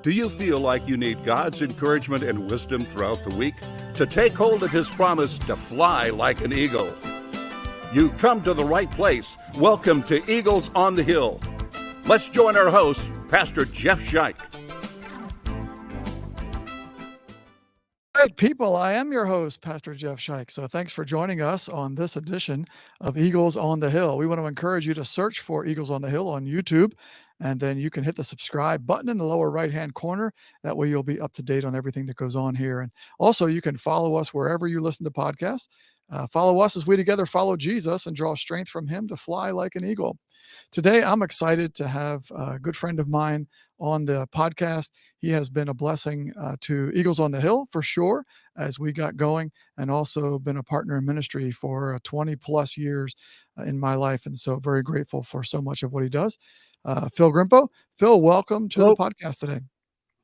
Do you feel like you need God's encouragement and wisdom throughout the week to take hold of His promise to fly like an eagle? You come to the right place. Welcome to Eagles on the Hill. Let's join our host, Pastor Jeff Scheich. All right, people, I am your host, Pastor Jeff Scheich. So thanks for joining us on this edition of Eagles on the Hill. We want to encourage you to search for Eagles on the Hill on YouTube, and then you can hit the subscribe button in the lower right-hand corner. That way you'll be up to date on everything that goes on here. And also you can follow us wherever you listen to podcasts. Follow us as we together follow Jesus and draw strength from Him to fly like an eagle. Today, I'm excited to have a good friend of mine on the podcast. He has been a blessing to Eagles on the Hill for sure as we got going, and also been a partner in ministry for 20 plus years in my life. And so very grateful for so much of what he does. Phil Grimpo. Phil, welcome to the podcast today.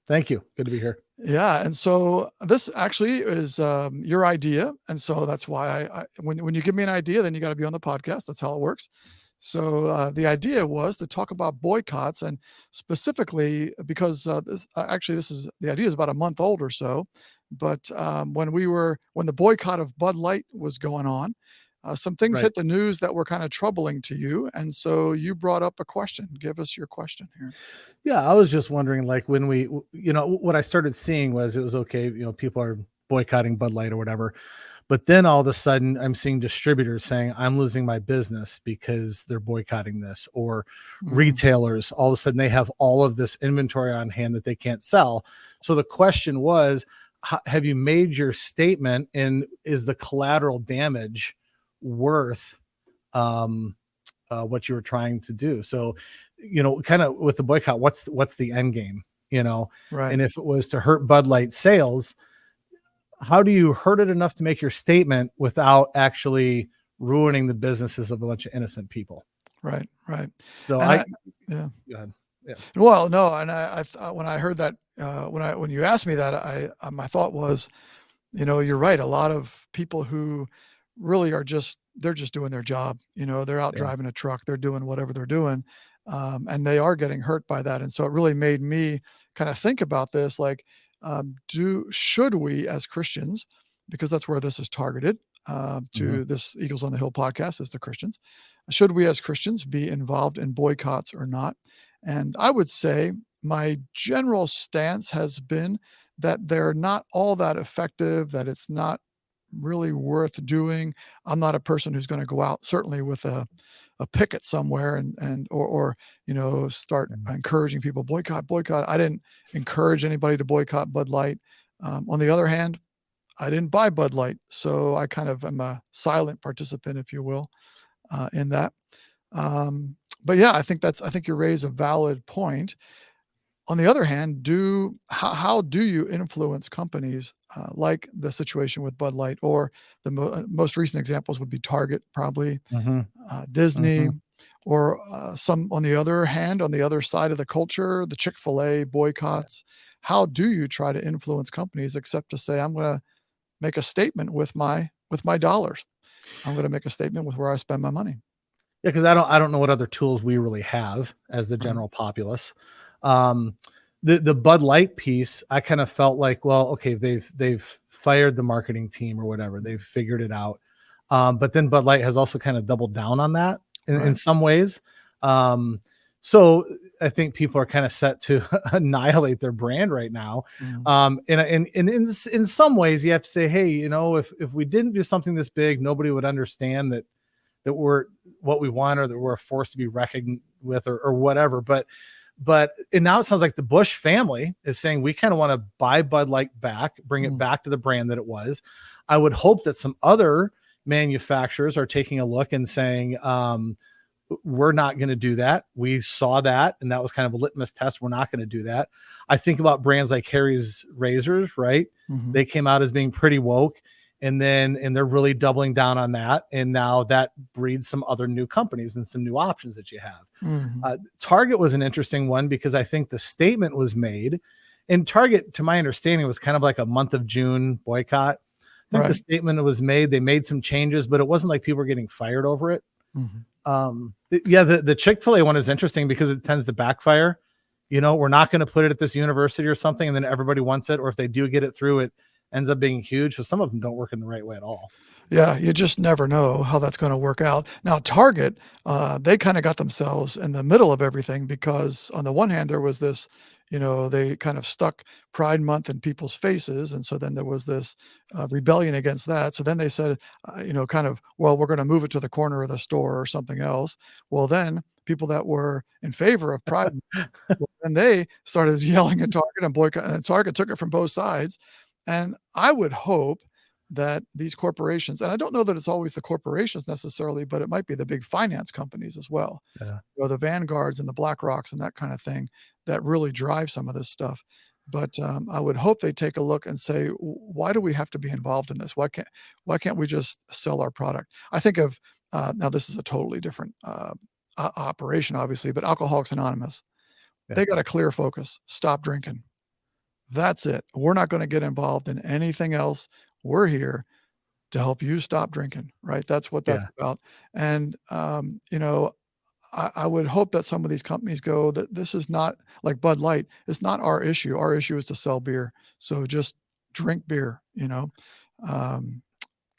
Thank you. Good to be here. Yeah. And so this actually is your idea. And so that's why when you give me an idea, then you got to be on the podcast. That's how it works. So the idea was to talk about boycotts, and specifically because the idea is about a month old or so. But when the boycott of Bud Light was going on, some things hit the news that were kind of troubling to you. And so you brought up a question. Give us your question here. Yeah. I was just wondering, like, when what I started seeing was it was okay. People are boycotting Bud Light or whatever. But then all of a sudden I'm seeing distributors saying I'm losing my business because they're boycotting this, or retailers, all of a sudden they have all of this inventory on hand that they can't sell. So the question was, have you made your statement, and is the collateral damage worth what you were trying to do? So, kind of with the boycott, what's the end game, Right. And if it was to hurt Bud Light sales, how do you hurt it enough to make your statement without actually ruining the businesses of a bunch of innocent people? Right. So Go ahead. Yeah. Well, no. And I when I heard that, when you asked me that, my thought was, you're right. A lot of people who really they're just doing their job. They're out driving a truck, they're doing whatever they're doing. And they are getting hurt by that. And so it really made me kind of think about this, like, should we as Christians, because that's where this is targeted to this Eagles on the Hill podcast, is the Christians, should we as Christians be involved in boycotts or not? And I would say my general stance has been that they're not all that effective, that it's not really worth doing. I'm not a person who's going to go out certainly with a picket somewhere or start encouraging people boycott. I didn't encourage anybody to boycott Bud Light. On the other hand, I didn't buy Bud Light, so I kind of am a silent participant, if you will, in that. But yeah, I think you raise a valid point. On the other hand, how do you influence companies like the situation with Bud Light, or the most recent examples would be Target, probably, Disney, or some, on the other hand, on the other side of the culture, the Chick-fil-A boycotts. How do you try to influence companies except to say, I'm going to make a statement with my dollars. I'm going to make a statement with where I spend my money. Yeah, because I don't know what other tools we really have as the general populace. The Bud Light piece, I kind of felt like, well, okay, they've fired the marketing team or whatever, they've figured it out. But then Bud Light has also kind of doubled down on that in some ways. So I think people are kind of set to annihilate their brand right now. And in some ways you have to say, hey, if we didn't do something this big, nobody would understand that we're what we want, or that we're a force to be reckoned with, or whatever. But and now it sounds like the Bush family is saying we kind of want to buy Bud Light back, bring it back to the brand that it was. I would hope that some other manufacturers are taking a look and saying, we're not going to do that. We saw that, and that was kind of a litmus test. We're not going to do that. I think about brands like Harry's Razors, right? They came out as being pretty woke, and they're really doubling down on that. And now that breeds some other new companies and some new options that you have. Target was an interesting one because I think the statement was made, and Target, to my understanding, was kind of like a month of June boycott. I think the statement was made, they made some changes, but it wasn't like people were getting fired over it. The Chick-fil-A one is interesting because it tends to backfire. we're not going to put it at this university or something, and then everybody wants it, or if they do get it through, it ends up being huge. So some of them don't work in the right way at all. Yeah, you just never know how that's going to work out. Now, Target, they kind of got themselves in the middle of everything because, on the one hand, there was this, they kind of stuck Pride Month in people's faces. And so then there was this rebellion against that. So then they said, kind of, well, we're going to move it to the corner of the store or something else. Well, then people that were in favor of Pride, well, then they started yelling at Target and boycott, and Target took it from both sides. And I would hope that these corporations, and I don't know that it's always the corporations necessarily, but it might be the big finance companies as well, Yeah. or the Vanguards and the BlackRocks and that kind of thing that really drive some of this stuff. But I would hope they take a look and say, why do we have to be involved in this? Why can't we just sell our product? I think of now this is a totally different operation, obviously, but Alcoholics Anonymous, Yeah. they got a clear focus: stop drinking. That's it. We're not going to get involved in anything else. We're here to help you stop drinking, right? That's what that's about. And, I would hope that some of these companies go that this is not like Bud Light. It's not our issue. Our issue is to sell beer. So just drink beer, kind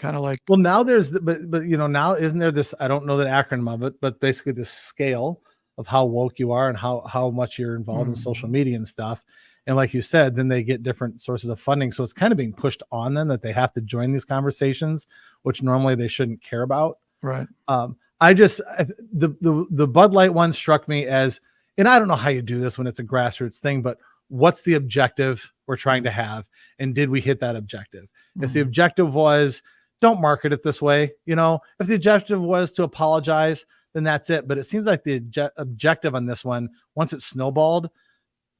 of like, Well, now there's, but now isn't there this, I don't know the acronym of it, but basically this scale of how woke you are and how much you're involved in social media and stuff. And like you said, then they get different sources of funding. So it's kind of being pushed on them that they have to join these conversations, which normally they shouldn't care about. right. The Bud Light one struck me as, and I don't know how you do this when it's a grassroots thing, but what's the objective we're trying to have? And did we hit that objective? If the objective was, don't market it this way, if the objective was to apologize, then that's it. But it seems like the objective on this one, once it snowballed,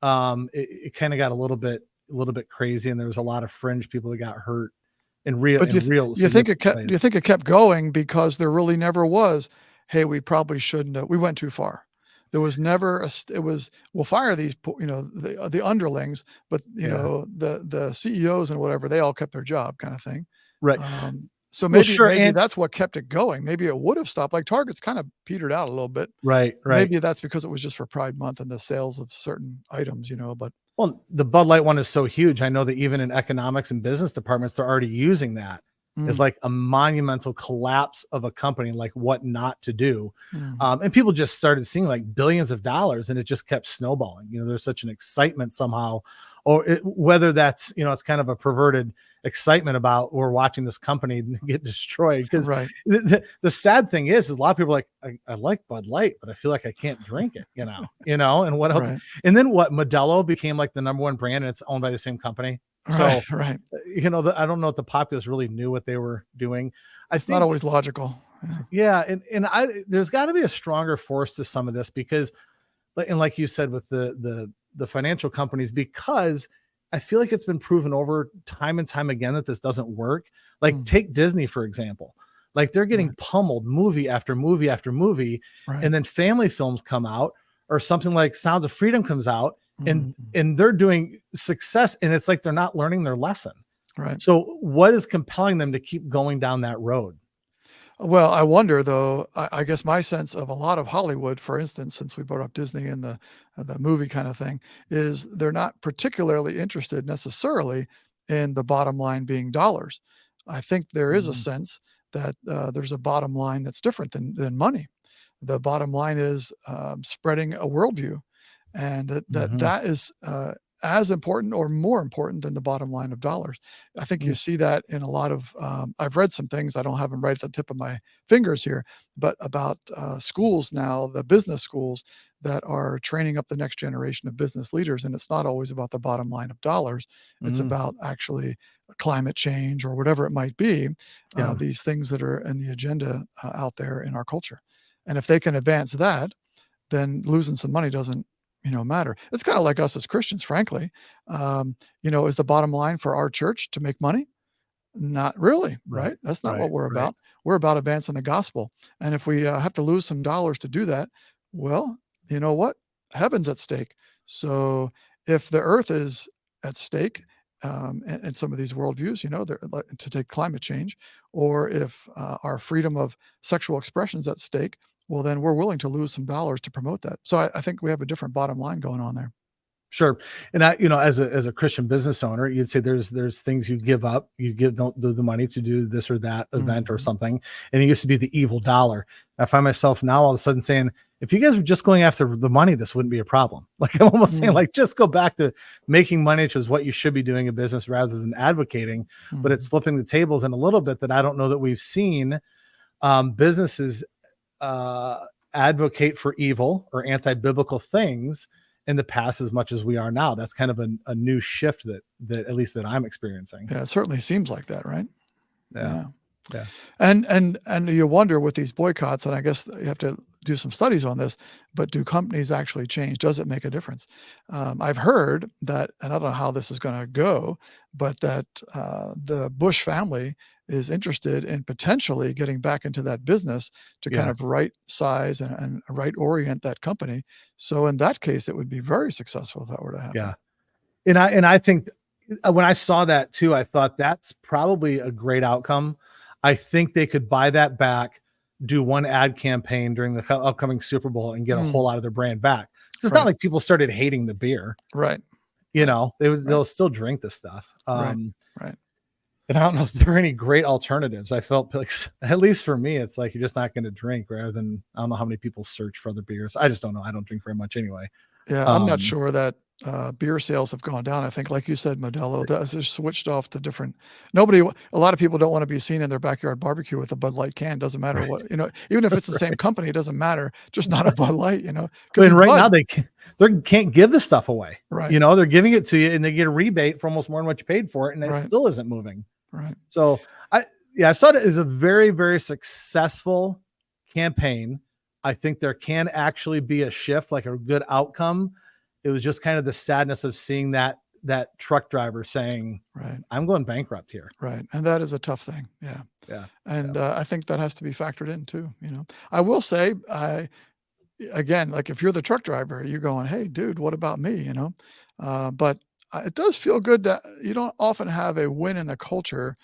it kind of got a little bit crazy, and there was a lot of fringe people that got hurt in real. But you think it kept going because there really never was, hey, we probably shouldn't have, we went too far. There was never it was, we'll fire these, the underlings, but the CEOs and whatever, they all kept their job, kind of thing. Right. So maybe that's what kept it going. Maybe it would have stopped. Like Target's kind of petered out a little bit. Right. Maybe that's because it was just for Pride Month and the sales of certain items, but. Well, the Bud Light one is so huge. I know that even in economics and business departments, they're already using that as like a monumental collapse of a company, like what not to do. And people just started seeing like billions of dollars, and it just kept snowballing. There's such an excitement somehow, or whether that's, it's kind of a perverted excitement about we're watching this company get destroyed. Because the sad thing is a lot of people are like, I like Bud Light, but I feel like I can't drink it, and what else? Right. And then Modelo became like the number one brand, and it's owned by the same company. So, right. I don't know if the populace really knew what they were doing. It's not always logical. Yeah. And there's got to be a stronger force to some of this because, and like you said, with the financial companies, because I feel like it's been proven over time and time again that this doesn't work. Like take Disney, for example, like they're getting pummeled movie after movie after movie. And then family films come out, or something like Sounds of Freedom comes out, and they're doing success, and it's like they're not learning their lesson. Right. So what is compelling them to keep going down that road? Well, I wonder though, I guess my sense of a lot of Hollywood, for instance, since we brought up Disney and the movie kind of thing, is they're not particularly interested necessarily in the bottom line being dollars. I think there is a sense that there's a bottom line that's different than money. The bottom line is spreading a worldview. And that is as important or more important than the bottom line of dollars. I think you see that in a lot of, I've read some things, I don't have them right at the tip of my fingers here, but about schools now, the business schools that are training up the next generation of business leaders. And it's not always about the bottom line of dollars. It's about actually climate change or whatever it might be, these things that are in the agenda out there in our culture. And if they can advance that, then losing some money doesn't matter. It's kind of like us as Christians, frankly. Is the bottom line for our church to make money? Not really, right? That's not what we're about. We're about advancing the gospel. And if we have to lose some dollars to do that, well, you know what? Heaven's at stake. So if the earth is at stake, and some of these worldviews, to take climate change, or if our freedom of sexual expression is at stake, well, then we're willing to lose some dollars to promote that. So I think we have a different bottom line going on there. Sure. And as a Christian business owner, you'd say there's things you give up, don't do the money to do this or that event or something. And it used to be the evil dollar. I find myself now all of a sudden saying, if you guys were just going after the money, this wouldn't be a problem. Like I'm almost saying, like, just go back to making money, which is what you should be doing in business rather than advocating. But it's flipping the tables in a little bit that I don't know that we've seen businesses advocate for evil or anti-biblical things in the past as much as we are now. That's kind of a new shift that at least that I'm experiencing. Yeah, it certainly seems like that, right? Yeah. And you wonder with these boycotts, and I guess you have to do some studies on this, but do companies actually change? Does it make a difference? I've heard that, and I don't know how this is going to go, but that the Bush family is interested in potentially getting back into that business to kind of right size and right orient that company. So in that case, it would be very successful if that were to happen. Yeah. And I think when I saw that too, I thought that's probably a great outcome. I think they could buy that back, do one ad campaign during the upcoming Super Bowl and get a whole lot of their brand back. It's not like people started hating the beer. Right. They'll still drink the stuff. Right. And I don't know if there are any great alternatives. I felt like, at least for me, it's like you're just not going to drink rather than, I don't know how many people search for other beers. I just don't know. I don't drink very much anyway. Yeah, I'm not sure that beer sales have gone down. I think, like you said, Modelo, that's just switched off to different. A lot of people don't want to be seen in their backyard barbecue with a Bud Light can. Doesn't matter what, even if it's the same company, it doesn't matter. Just not a Bud Light, Right now they can't give the stuff away. Right. They're giving it to you and they get a rebate for almost more than what you paid for it. And it still isn't moving. Right. So I saw it as a very, very successful campaign. I think there can actually be a shift, like a good outcome. It was just kind of the sadness of seeing that truck driver saying, right, I'm going bankrupt here. Right. And that is a tough thing. Yeah. Yeah. And I think that has to be factored in too. I will say, again, like if you're the truck driver, you're going, hey, dude, what about me? But it does feel good that you don't often have a win in the culture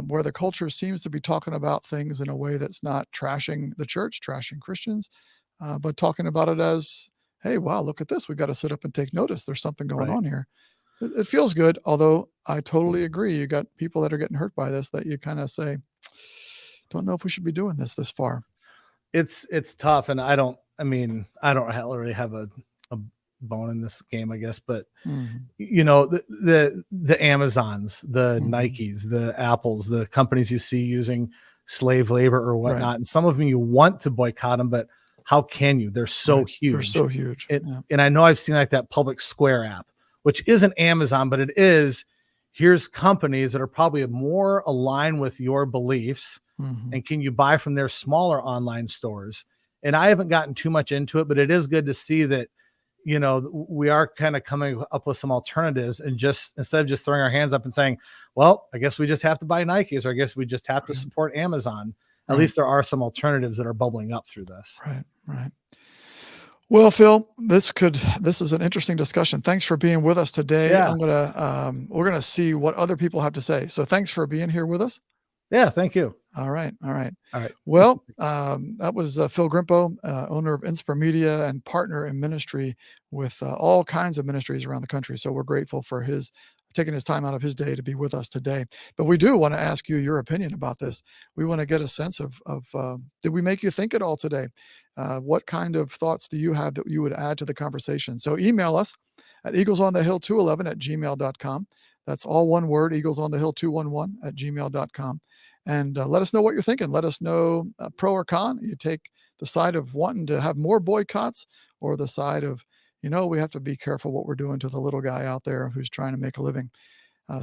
where the culture seems to be talking about things in a way that's not trashing the church, trashing Christians, but talking about it as, hey, wow, look at this. We got to sit up and take notice. There's something going on here. It feels good. Although I totally agree. You got people that are getting hurt by this that you kind of say, don't know if we should be doing this far. It's tough. And I don't really have a bone in this game, I guess, but the Amazons, the Nikes, the Apples, the companies you see using slave labor or whatnot, and some of them you want to boycott them, but how can you? They're so huge. They're so huge. And I know I've seen like that Public Square app, which isn't Amazon, but it is. Here's companies that are probably more aligned with your beliefs, and can you buy from their smaller online stores? And I haven't gotten too much into it, but it is good to see that we are kind of coming up with some alternatives, and just instead of just throwing our hands up and saying, well, I guess we just have to buy Nikes, or I guess we just have to support Amazon. At least there are some alternatives that are bubbling up through this. Right. Well, Phil, this is an interesting discussion. Thanks for being with us today. Yeah. We're going to see what other people have to say. So thanks for being here with us. Yeah. Thank you. All right. Well, that was Phil Grimpo, owner of Inspire Media and partner in ministry with all kinds of ministries around the country. So we're grateful for his taking his time out of his day to be with us today. But we do want to ask you your opinion about this. We want to get a sense of did we make you think at all today? What kind of thoughts do you have that you would add to the conversation? So email us at eaglesonthehill211@gmail.com. That's all one word, eaglesonthehill211@gmail.com. And let us know what you're thinking. Let us know pro or con. You take the side of wanting to have more boycotts, or the side of, we have to be careful what we're doing to the little guy out there who's trying to make a living.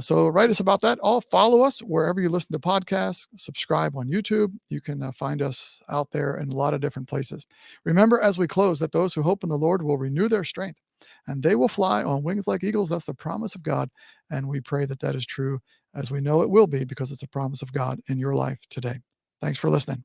So write us about that. Follow us wherever you listen to podcasts. Subscribe on YouTube. You can find us out there in a lot of different places. Remember, as we close, that those who hope in the Lord will renew their strength, and they will fly on wings like eagles. That's the promise of God. And we pray that that is true, as we know it will be, because it's a promise of God in your life today. Thanks for listening.